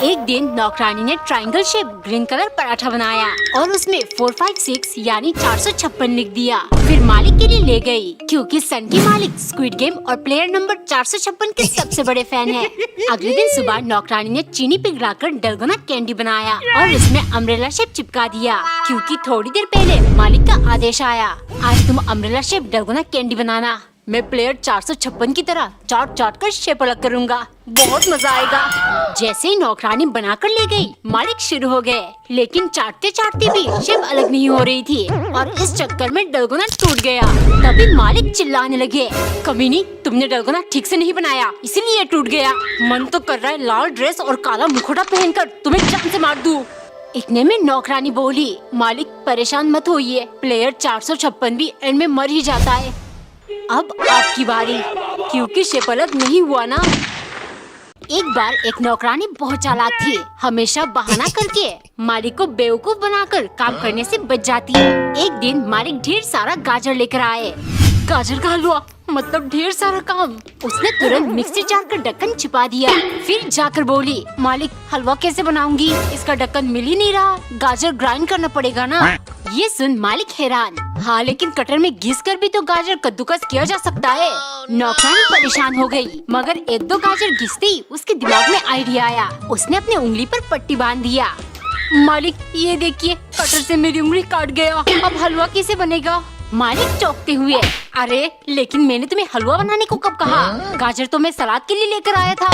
एक दिन नौकरानी ने triangle shape green colour paratha बनाया और उसमें 456 यानी 456 लिख दिया। फिर मालिक के लिए ले गई, क्योंकि सन की मालिक स्क्विड गेम और प्लेयर नंबर 456 के सबसे बड़े फैन है। अगले दिन सुबह नौकरानी ने चीनी पिघलाकर डलगोना कैंडी बनाया और उसमें अम्ब्रेला शेप चिपका दिया, क्योंकि थोड़ी देर पहले मालिक का आदेश आया, आज तुम अम्ब्रेला शेप डलगोना कैंडी बनाना। मैं प्लेयर 456 की तरह चाट चाट कर शेप अलग करूँगा, बहुत मजा आएगा। जैसे ही नौकरानी बनाकर ले गई, मालिक शुरू हो गए, लेकिन चाटते चाटते भी शेप अलग नहीं हो रही थी और इस चक्कर में डलगोना टूट गया। तभी मालिक चिल्लाने लगे, कमीनी, तुमने डलगोना ठीक से नहीं बनाया, इसीलिए टूट गया। मन तो कर रहा है लाल ड्रेस और काला मुखौटा पहनकर तुम्हें जान से मार दूं। इतने में नौकरानी बोली, मालिक परेशान मत होइए, प्लेयर 456 भी एंड में मर ही जाता है। अब आपकी बारी, क्योंकि शेप अलग नहीं हुआ ना। एक बार एक नौकरानी बहुत चालाक थी, हमेशा बहाना करके मालिक को बेवकूफ बनाकर काम करने से बच जाती। एक दिन मालिक ढेर सारा गाजर लेकर आए। गाजर का हलवा मतलब ढेर सारा काम। उसने तुरंत मिक्सी जार का ढक्कन छिपा दिया, फिर जाकर बोली, मालिक हलवा कैसे बनाऊंगी, इसका ढक्कन मिल ही नहीं रहा, गाजर ग्राइंड करना पड़ेगा ना। ये सुन मालिक हैरान, हाँ लेकिन कटर में घिस कर भी तो गाजर कद्दूकस किया जा सकता है। नौकरानी परेशान हो गई, मगर एक दो गाजर घिसते ही उसके दिमाग में आइडिया आया। उसने अपने उंगली पर पट्टी बांध दिया। मालिक ये देखिए, कटर से मेरी उंगली काट गया, अब हलवा कैसे बनेगा। मालिक चौंकते हुए, अरे लेकिन मैंने तुम्हें हलवा बनाने को कब कहा, गाजर तो मैं सलाद के लिए लेकर आया था।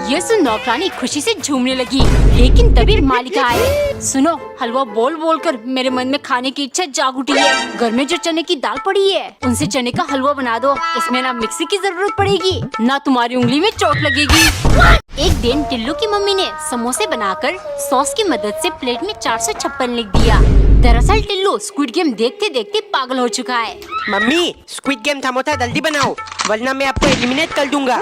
ये सुन नौकरानी खुशी से झूमने लगी, लेकिन तभी मालिक आए। सुनो, हलवा बोल बोल कर मेरे मन में खाने की इच्छा जाग उठी है। घर में जो चने की दाल पड़ी है, उनसे चने का हलवा बना दो, इसमें ना मिक्सी की जरूरत पड़ेगी, ना तुम्हारी उंगली में चोट लगेगी। एक दिन टिल्लू की मम्मी ने समोसे बनाकर सॉस की मदद से प्लेट में 456 लिख दिया। दरअसल टिल्लू स्क्विड गेम देखते देखते पागल हो चुका है। मम्मी, स्क्विड गेम थमो था, जल्दी बनाओ वरना मैं आपको एलिमिनेट कर दूंगा।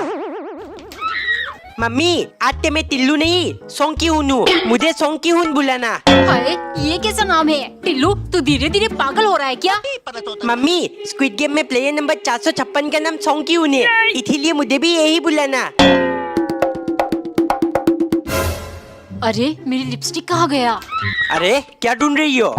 मम्मी, आज ते मैं टिल्लू नहीं सोंग की हूँ, मुझे सोंग की हूँ बुलाना। अरे ये कैसा नाम है टिल्लू, तू धीरे धीरे पागल हो रहा है क्या। मम्मी, स्क्विड गेम में प्लेयर नंबर 456 का नाम सोंग की हूँ है, इसीलिए मुझे भी यही बुलाना। अरे मेरी लिपस्टिक कहाँ गया। अरे क्या ढूंढ रही हो।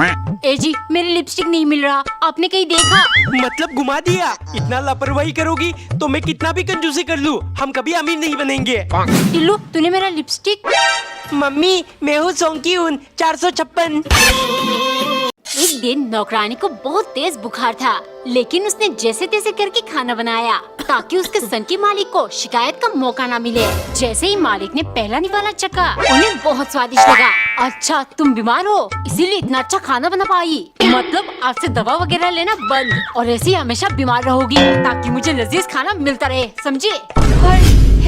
ए जी, मेरी लिपस्टिक नहीं मिल रहा, आपने कहीं देखा। मतलब घुमा दिया, इतना लापरवाही करोगी तो मैं कितना भी कंजूसी कर लूँ, हम कभी अमीर नहीं बनेंगे। टिल्लू तूने मेरा लिपस्टिक। मम्मी, मैं हूँ सोंग की हूँ 456। एक दिन नौकरानी को बहुत तेज बुखार था, लेकिन उसने जैसे तैसे करके खाना बनाया ताकि उसके सन की मालिक को शिकायत का मौका ना मिले। जैसे ही मालिक ने पहला निवाला चखा, उन्हें बहुत स्वादिष्ट लगा। अच्छा तुम बीमार हो इसीलिए इतना अच्छा खाना बना पाई, मतलब आज से दवा वगैरह लेना बंद और ऐसे ही हमेशा बीमार रहोगी ताकि मुझे लजीज खाना मिलता रहे, समझे।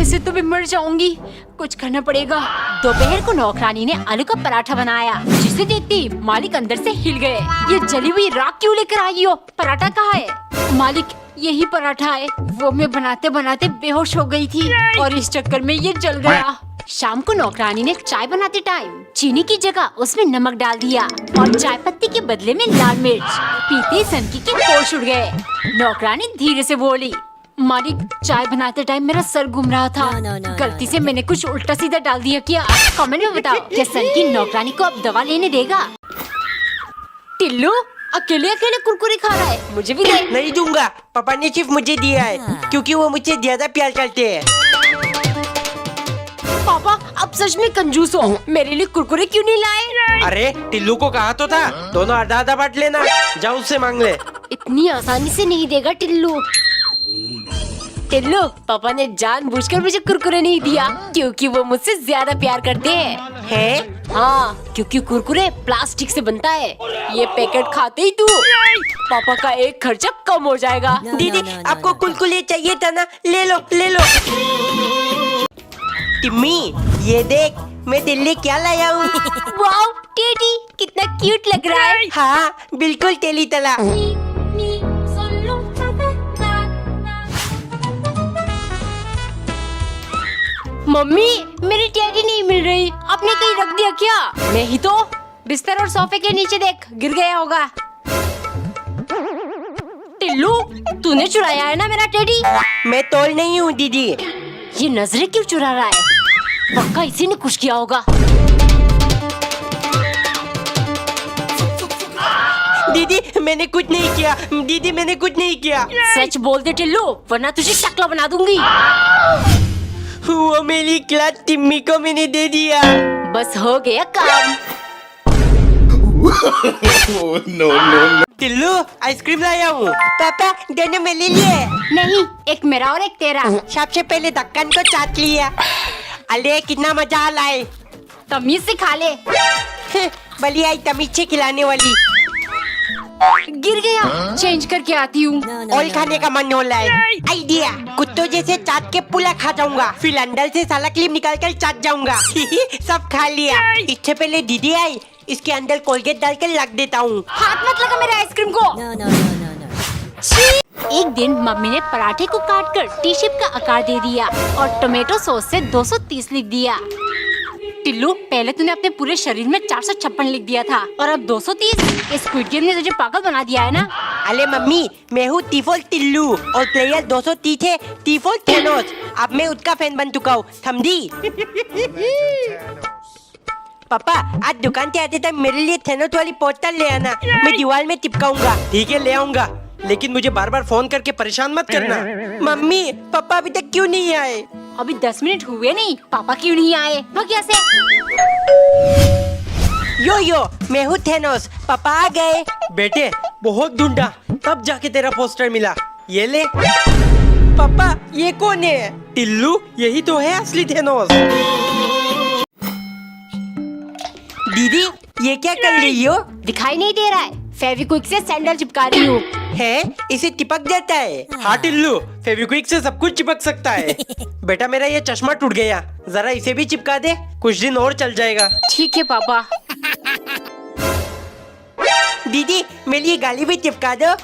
ऐसे तो मैं मर जाऊंगी, कुछ करना पड़ेगा। दोपहर को नौकरानी ने आलू का पराठा बनाया, जिसे देखते ही मालिक अंदर से हिल गए। ये जली हुई राख क्यों लेकर आई हो, पराठा कहाँ है। मालिक यही पराठा है, वो मैं बनाते बनाते बेहोश हो गई थी और इस चक्कर में ये जल गया। शाम को नौकरानी ने चाय बनाते टाइम चीनी की जगह उसमें नमक डाल दिया और चाय पत्ती के बदले में लाल मिर्च। पीते सनकी के होश उड़ गए। नौकरानी धीरे से बोली, मालिक चाय बनाते टाइम मेरा सर घूम रहा था, गलती से मैंने कुछ उल्टा सीधा डाल दिया क्या। कमेंट में बताओ, क्या सनकी नौकरानी को अब दवा लेने देगा। टिल्लू अकेले अकेले कुरकुरे खा रहा है, मुझे भी दे। नहीं दूंगा, पापा ने सिर्फ मुझे दिया है क्योंकि वो मुझे ज्यादा प्यार करते हैं। पापा अब सच में कंजूस हो, मेरे लिए कुरकुरे क्यों नहीं लाए। अरे टिल्लू को कहा तो था, दोनों आधा आधा बांट लेना, जाओ उससे मांग ले। इतनी आसानी से नहीं देगा टिल्लू। टिल्लू पापा ने जानबूझकर मुझे कुरकुरे नहीं दिया क्योंकि वो मुझसे ज्यादा प्यार करते हैं। हाँ, क्योंकि कुरकुरे प्लास्टिक से बनता है, ये पैकेट खाते ही तू पापा का एक खर्चा कम हो जाएगा। दीदी आपको कुरकुरे चाहिए था ना, ले लो ले लो। टिम्मी ये देख, मैं दिल्ली क्या लाया हूँ। वाओ टेडी, कितना क्यूट लग रहा है। हाँ बिल्कुल टेली तला। मम्मी मेरी टेडी नहीं मिल रही, आपने कहीं रख दिया क्या। नहीं तो, बिस्तर और सोफे के नीचे देख, गिर गया होगा। टिल्लू तूने चुराया है ना मेरा टेडी। मैं तोड़ नहीं हूँ दीदी। ये नजरें क्यों चुरा रहा है। पक्का इसी ने कुछ किया होगा। दीदी मैंने कुछ नहीं किया, दीदी मैंने कुछ नहीं किया। सच बोल दे टिल्लू, वरना तुझे टकला बना दूंगी। वो मेरी क्लास टिम्मी को मैंने दे दिया। बस हो गया काम। टिल्लू आइसक्रीम लाया हूँ। पापा दोनों मेरे लिए। नहीं, एक मेरा और एक तेरा। सबसे पहले ढक्कन को चाट लिया। अरे कितना मजा आ रहा है। तमीज से खा ले। बली आई तमीज से खिलाने वाली। गिर गया, चेंज करके आती हूँ। ऑयल खाने का मन हो रहा है। आइडिया, कुत्तों जैसे चाट के पूरा खा जाऊंगा, फिर अंदर से साला क्लिप निकाल कर चाट जाऊंगा। सब खा लिया। इससे पहले दीदी आई, इसके अंदर कोलगेट डाल कर रख देता हूँ। हाथ मत लगा मेरे आइसक्रीम को। एक दिन मम्मी ने पराठे को काट कर टी शेप का आकार दे दिया और टोमेटो सॉस से 230 लिख दिया। टिल्लू, पहले तूने अपने पूरे शरीर में 456 लिख दिया था और अब 230। इस स्क्विड गेम ने तुझे पागल बना दिया है ना। अरे मम्मी, मैं हूँ टीफॉल्ट टिल्लू और प्लेयर 230 है टीफॉल्ट थेनोस। अब मैं उसका फैन बन चुका हूँ, समझी? पापा आज दुकान से आते टाइम मेरे लिए थेनोस वाली पोस्टर ले आना, मैं दीवार में चिपकाऊंगा। ठीक है ले आऊंगा, लेकिन मुझे बार बार फोन करके परेशान मत करना। मम्मी पापा अभी तक क्यों नहीं आए? अभी 10 मिनट हुए नहीं, पापा क्यों नहीं आए? भाग यहाँ से। यो मैं हूँ थेनोस, पापा आ गए। बेटे बहुत ढूंढा तब जाके तेरा पोस्टर मिला, ये ले। पापा ये कौन है? टिल्लू यही तो है असली थेनोस। दीदी ये क्या कर रही हो? दिखाई नहीं दे रहा है, फेविक्विक से सैंडल चिपका रही हूँ। है इसे चिपक जाता है। हाँ टिल्लू, फेविक्विक से सब कुछ चिपक सकता है। बेटा मेरा ये चश्मा टूट गया, जरा इसे भी चिपका दे, कुछ दिन और चल जाएगा। ठीक है पापा। दीदी मेरे लिए गाली भी चिपका दो।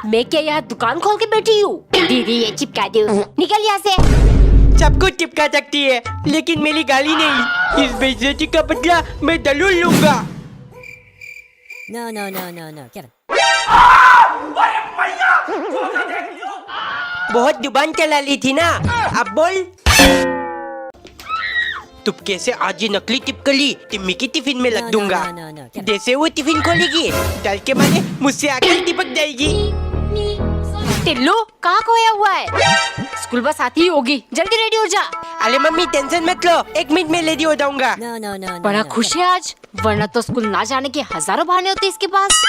मैं क्या यहाँ दुकान खोल के बैठी हूँ? दीदी ये चिपका दो, निकल यहाँ से। सब कुछ चिपका सकती है, लेकिन मेरी गाली नहीं। इस बेइज्जती का बदला मैं जरूर लूंगा। No, no, no, no, no. Get it. बहुत जुबान चला ली थी ना, अब बोल। तुम कैसे आज ये नकली टिपकली टिम्मी की टिफिन में रख दूंगा। No. जैसे वो टिफिन खोलेगी, डर के मारे मुझसे आकर टिपक जाएगी। टिल्लू कहाँ खोया हुआ है? स्कूल बस आती ही होगी, जल्दी रेडी हो जा। अरे मम्मी टेंशन मत लो, 1 मिनट में रेडी हो जाऊंगा। No, no, no, no. बड़ा no. खुश है आज, वरना तो स्कूल ना जाने के हजारों बहाने होते इसके पास।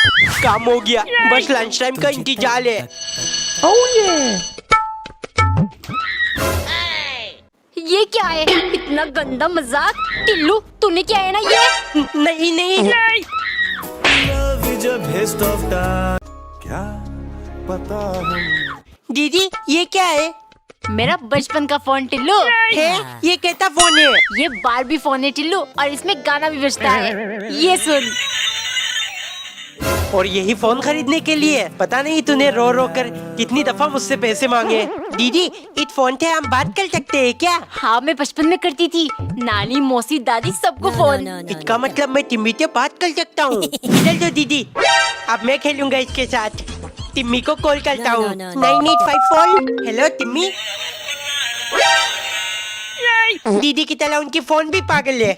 काम हो गया, बस लंच टाइम का इंतजार है। ये क्या है? इतना गंदा मजाक। टिल्लू तूने क्या है ना ये? नहीं क्या पता हम दीदी ये क्या है? मेरा बचपन का फोन टिल्लू। है ये कैसा फोन है? ये बारबी फोन है टिल्लू, और इसमें गाना भी बजता है, ये सुन। और यही फोन खरीदने के लिए पता नहीं तूने रो रो कर कितनी दफा मुझसे पैसे मांगे। दीदी इस फोन से हम बात कर सकते हैं क्या? हाँ मैं बचपन में करती थी, नानी मौसी दादी सबको No, फोन। no, no, इसका मतलब मैं टिम्मी से बात कर सकता हूँ। इधर दो दीदी, अब मैं खेलूंगा इसके साथ। टिम्मी को कॉल करता No, हूँ। no, no, no. 9854। Hello Timmy. दीदी की तरह उनकी फोन भी पागल है।